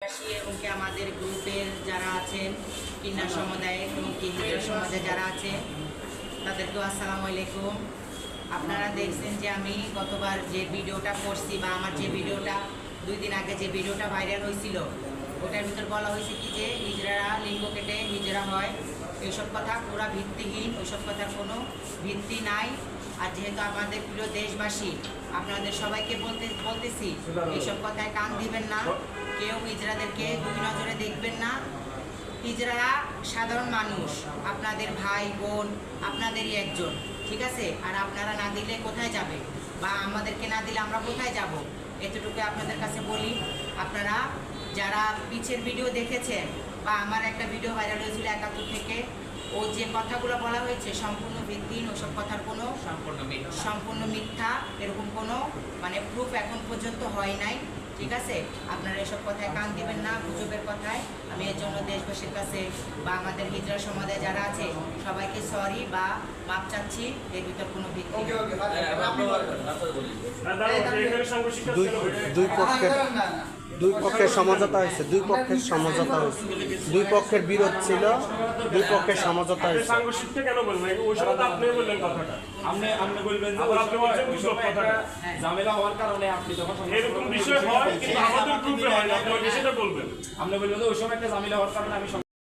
এবং কি আমাদের গ্রুপের যারা আছেন কিন্নার সমুদায় এবং কি হিজড়া সমাজে যারা আছে তাদেরকেও আসসালামু আলাইকুম। আপনারা দেখছেন যে আমি গতবার যে ভিডিওটা করছি বা আমার যে ভিডিওটা 2 দিন আগে যে ভিডিওটা ভাইরাল হয়েছিল ওটার ভিতর বলা হয়েছে কি যে হিজড়ারা লিঙ্গ কেটে হিজড়া হয়, এইসব কথা পুরা ভিত্তিহীন, ওইসব কথার কোনো ভিত্তি নাই। আর যেহেতু আমাদের প্রিয় দেশবাসী আপনাদের সবাইকে বলতেছি এইসব কথায় কান দিবেন না, কেউ হিজড়াদেরকে 2 নজরে দেখবেন না। হিজড়ারা সাধারণ মানুষ, আপনাদের ভাই বোন, আপনাদেরই একজন, ঠিক আছে? আর আপনারা না দিলে কোথায় যাবে বা আমাদেরকে না দিলে আমরা কোথায় যাব, এতটুকু আপনাদের কাছে বলি। আপনারা যারা পিছের ভিডিও দেখেছেন বা আমার একটা ভিডিও ভাইরাল হয়েছিল 71 থেকে, ও যে কথাগুলো বলা হয়েছে সম্পূর্ণ ভিত্তিহীন, ওসব কথার কোনো সম্পূর্ণ মিথ্যা, এরকম কোনো মানে প্রুফ এখন পর্যন্ত হয় নাই, ঠিক আছে? আপনারা এসব কথায় কান দিবেন না, গুজবের কথায়। আমি এর জন্য দেশবাসীর কাছে বা আমাদের হিজড়া সমাজে যারা আছে সবাইকে সরি বা মাপ চাচ্ছি, এর ভিতর কোনো ভিত্তি নেই। দুই পক্ষের সমঝোতা হয়েছে, দুই পক্ষের বিরোধ ছিল, দুই পক্ষের সমঝোতা হয়েছে। সাংঘর্ষিকটা কেন বলবেন? ওই সময় তো আপনি বললেন কথাটা, আপনি বলবেন যে আপনি বলছেন বুঝলো কথাটা ঝামেলা হওয়ার কারণে আপনি যখন এরকম বিষয় হয় কিন্তু আমাদের গ্রুপে হয় না, আপনি বিষয়টা বলবেন, আপনি বলবেন যে ওই সময় একটা ঝামেলা হওয়ার কারণে আমি